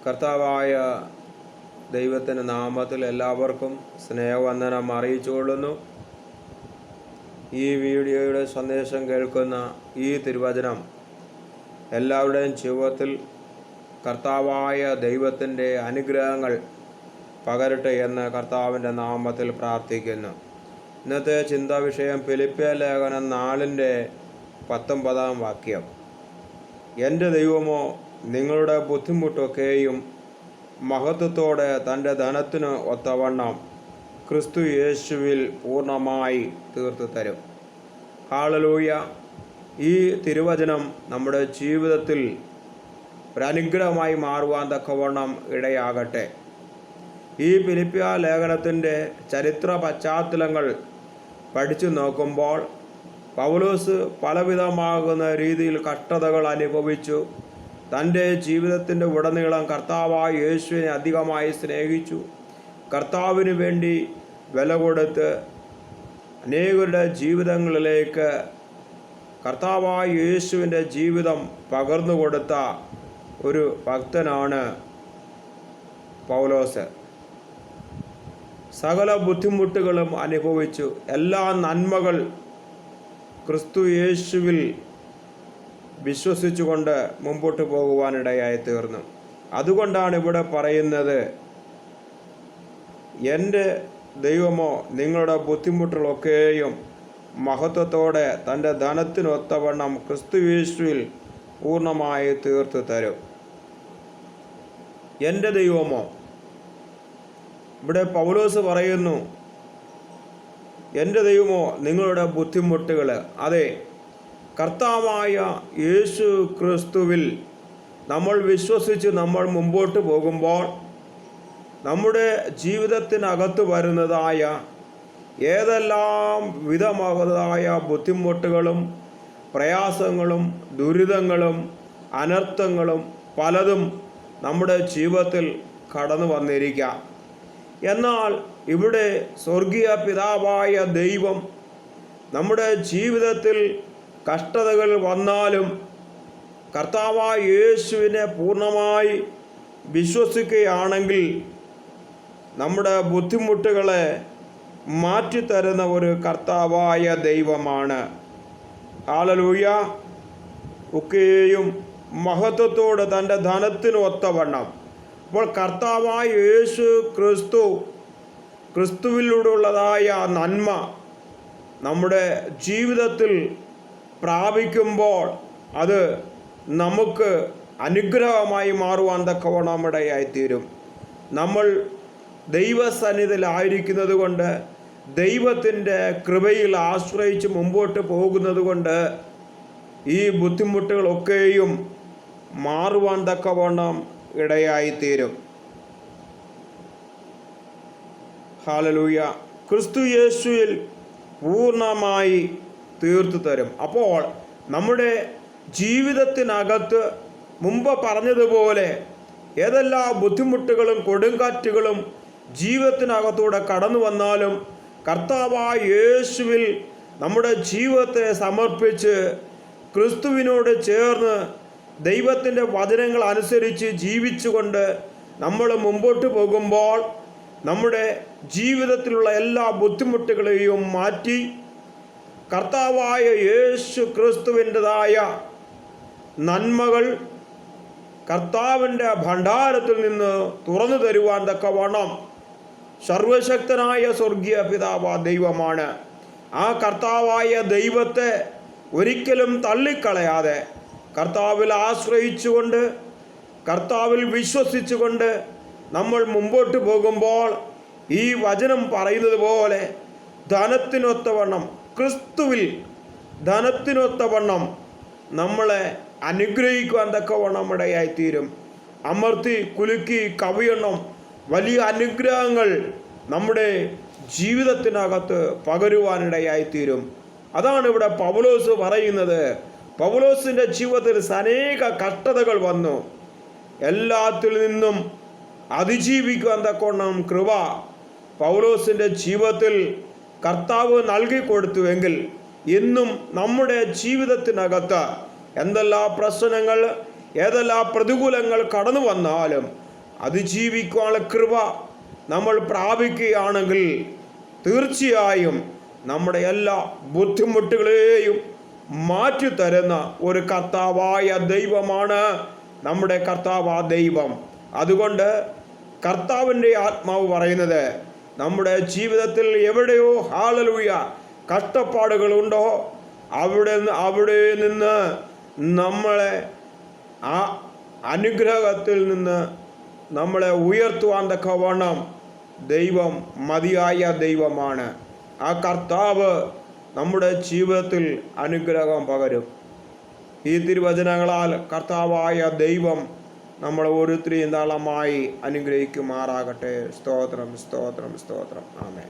കർത്താവായ ദൈവത്തിൻ്റെ നാമത്തിൽ എല്ലാവർക്കും സ്നേഹവന്ദനം അറിയിച്ചുകൊള്ളുന്നു. ഈ വീഡിയോയുടെ സന്ദേശം കേൾക്കുന്ന ഈ തിരുവചനം എല്ലാവരുടെയും ജീവിതത്തിൽ കർത്താവായ ദൈവത്തിൻ്റെ അനുഗ്രഹങ്ങൾ പകരട്ടെ എന്ന് കർത്താവിൻ്റെ നാമത്തിൽ പ്രാർത്ഥിക്കുന്നു. ഇന്നത്തെ ചിന്താ വിഷയം ഫിലിപ്പിയ ലേഖനം 4:19 വാക്യം. എൻ്റെ ദൈവമോ നിങ്ങളുടെ ബുദ്ധിമുട്ടൊക്കെയും മഹത്വത്തോടെ തൻ്റെ ധനത്തിന് ഒത്തവണ്ണം ക്രിസ്തു യേശുവിൽ പൂർണ്ണമായി തീർത്തു തരും. ഹല്ലേലൂയ. ഈ തിരുവചനം നമ്മുടെ ജീവിതത്തിൽ ഒരനുഗ്രഹമായി മാറുവാൻ തക്കവണ്ണം ഇടയാകട്ടെ. ഈ ഫിലിപ്പിയ ലേഖനത്തിൻ്റെ ചരിത്ര പശ്ചാത്തലങ്ങൾ പഠിച്ചു നോക്കുമ്പോൾ പൗലോസ് പലവിധമാകുന്ന രീതിയിൽ കഷ്ടതകൾ അനുഭവിച്ചു. തൻ്റെ ജീവിതത്തിൻ്റെ ഉടനീളം കർത്താവായ യേശുവിനെ അധികമായി സ്നേഹിച്ചു. കർത്താവിന് വേണ്ടി വില കൊടുത്ത് അനേകരുടെ ജീവിതങ്ങളിലേക്ക് കർത്താവായ യേശുവിൻ്റെ ജീവിതം പകർന്നു കൊടുത്ത ഒരു ഭക്തനാണ് പൗലോസ്. സകല ബുദ്ധിമുട്ടുകളും അനുഭവിച്ചു. എല്ലാ നന്മകൾ ക്രിസ്തു യേശുവിൽ വിശ്വസിച്ചുകൊണ്ട് മുമ്പോട്ട് പോകുവാനിടയായി തീർന്നു. അതുകൊണ്ടാണ് ഇവിടെ പറയുന്നത്, എൻ്റെ ദൈവമോ നിങ്ങളുടെ ബുദ്ധിമുട്ടുകളൊക്കെയും മഹത്വത്തോടെ തൻ്റെ ധനത്തിനൊത്തവണ്ണം ക്രിസ്തു യേശുവിൽ പൂർണ്ണമായി തീർത്തു തരും. എൻ്റെ ദൈവമോ, ഇവിടെ പൗലോസ് പറയുന്നു, എൻ്റെ ദൈവമോ നിങ്ങളുടെ ബുദ്ധിമുട്ടുകൾ. അതെ, കർത്താവായ യേശു ക്രിസ്തുവിൽ നമ്മൾ വിശ്വസിച്ച് നമ്മൾ മുമ്പോട്ട് പോകുമ്പോൾ നമ്മുടെ ജീവിതത്തിനകത്ത് വരുന്നതായ ഏതെല്ലാം വിധമാകുന്നതായ ബുദ്ധിമുട്ടുകളും പ്രയാസങ്ങളും ദുരിതങ്ങളും അനർത്ഥങ്ങളും പലതും നമ്മുടെ ജീവിതത്തിൽ കടന്നു വന്നിരിക്കാം. എന്നാൽ ഇവിടെ സ്വർഗീയ പിതാവായ ദൈവം നമ്മുടെ ജീവിതത്തിൽ കഷ്ടതകൾ വന്നാലും കർത്താവായ യേശുവിനെ പൂർണ്ണമായി വിശ്വസിക്കുകയാണെങ്കിൽ നമ്മുടെ ബുദ്ധിമുട്ടുകളെ മാറ്റിത്തരുന്ന ഒരു കർത്താവായ ദൈവമാണ്. ഹല്ലേലൂയ. ഒക്കെയും മഹത്വത്തോട് തൻ്റെ ധനത്തിന് ഒത്തവണ്ണം. അപ്പോൾ കർത്താവായ യേശു ക്രിസ്തുവിലൂടെയുള്ളതായ നന്മ നമ്മുടെ ജീവിതത്തിൽ പ്രാപിക്കുമ്പോൾ അത് നമുക്ക് അനുഗ്രഹമായി മാറുവാൻ തക്കവണ്ണം ഇടയായിത്തീരും. നമ്മൾ ദൈവസന്നിധിയിലായിരിക്കുന്നത് കൊണ്ട്, ദൈവത്തിൻ്റെ കൃപയിൽ ആശ്രയിച്ച് മുമ്പോട്ട് പോകുന്നത് കൊണ്ട് ഈ ബുദ്ധിമുട്ടുകളൊക്കെയും മാറുവാൻ തക്കവണ്ണം ഇടയായിത്തീരും. ഹല്ലേലൂയ. ക്രിസ്തു യേശുവിൽ പൂർണ്ണമായി തീർത്തു തരും. അപ്പോൾ നമ്മുടെ ജീവിതത്തിനകത്ത് മുമ്പ് പറഞ്ഞതുപോലെ ഏതെല്ലാം ബുദ്ധിമുട്ടുകളും കൊടുങ്കാറ്റുകളും ജീവിതത്തിനകത്തൂടെ കടന്നു വന്നാലും കർത്താവായ യേശുവിൽ നമ്മുടെ ജീവിതത്തെ സമർപ്പിച്ച് ക്രിസ്തുവിനോട് ചേർന്ന് ദൈവത്തിൻ്റെ വചനങ്ങൾ അനുസരിച്ച് ജീവിച്ചുകൊണ്ട് നമ്മൾ മുമ്പോട്ട് പോകുമ്പോൾ നമ്മുടെ ജീവിതത്തിലുള്ള എല്ലാ ബുദ്ധിമുട്ടുകളെയും മാറ്റി കർത്താവായ യേശു ക്രിസ്തുവിൻ്റെതായ നന്മകൾ കർത്താവിൻ്റെ ഭണ്ഡാരത്തിൽ നിന്ന് തുറന്നു തരുവാൻ തക്കവണ്ണം സർവശക്തനായ സ്വർഗീയ പിതാവായ ദൈവമാണ്. ആ കർത്താവായ ദൈവത്തെ ഒരിക്കലും തള്ളിക്കളയാതെ കർത്താവിൽ ആശ്രയിച്ചുകൊണ്ട് കർത്താവിൽ വിശ്വസിച്ചുകൊണ്ട് നമ്മൾ മുമ്പോട്ട് പോകുമ്പോൾ ഈ വചനം പറയുന്നത് പോലെ ധനത്തിനൊത്തവണ്ണം ക്രിസ്തുവിൽ ധനത്തിനൊത്തവണ്ണം നമ്മളെ അനുഗ്രഹിക്കുവാൻ തക്കവണ്ണം ഇടയായിത്തീരും. അമർത്തി കുലുക്കി കവിയണ്ണം വലിയ അനുഗ്രഹങ്ങൾ നമ്മുടെ ജീവിതത്തിനകത്ത് പകരുവാനിടയായിത്തീരും. അതാണ് ഇവിടെ പൗലോസ് പറയുന്നത്. പൗലോസിൻ്റെ ജീവിതത്തിൽ അനേക കഷ്ടതകൾ വന്നു. എല്ലാത്തിൽ നിന്നും അതിജീവിക്കുവാൻ തക്കവണ്ണം കൃപ പൗലോസിൻ്റെ ജീവിതത്തിൽ കർത്താവ് നൽകിക്കൊടുത്തുവെങ്കിൽ എന്നും നമ്മുടെ ജീവിതത്തിനകത്ത് എന്തെല്ലാം പ്രശ്നങ്ങൾ ഏതെല്ലാം പ്രതികൂലങ്ങൾ കടന്നു വന്നാലും അതിജീവിക്കാനുള്ള കൃപ നമ്മൾ പ്രാപിക്കുകയാണെങ്കിൽ തീർച്ചയായും നമ്മുടെ എല്ലാ ബുദ്ധിമുട്ടുകളെയും മാറ്റിത്തരുന്ന ഒരു കർത്താവായ ദൈവമാണ് നമ്മുടെ കർത്താവായ ദൈവം. അതുകൊണ്ട് കർത്താവിൻ്റെ ആത്മാവ് പറയുന്നത്, നമ്മുടെ ജീവിതത്തിൽ എവിടെയോ ഹല്ലേലൂയ കഷ്ടപ്പാടുകളുണ്ടോ അവിടെ നിന്ന് നമ്മളെ ആ അനുഗ്രഹത്തിൽ നിന്ന് നമ്മളെ ഉയർത്തുവാൻ തക്കവണ്ണം ദൈവം മതിയായ ദൈവമാണ്. ആ കർത്താവ് നമ്മുടെ ജീവിതത്തിൽ അനുഗ്രഹം പകരും. ഈ തിരുവചനങ്ങളാൽ കർത്താവായ ദൈവം നമ്മളെ ഓരോരുത്തരെയും ധാരാളമായി അനുഗ്രഹിക്കുമാറാകട്ടെ. സ്തോത്രം, സ്തോത്രം, സ്തോത്രം. ആമേൻ.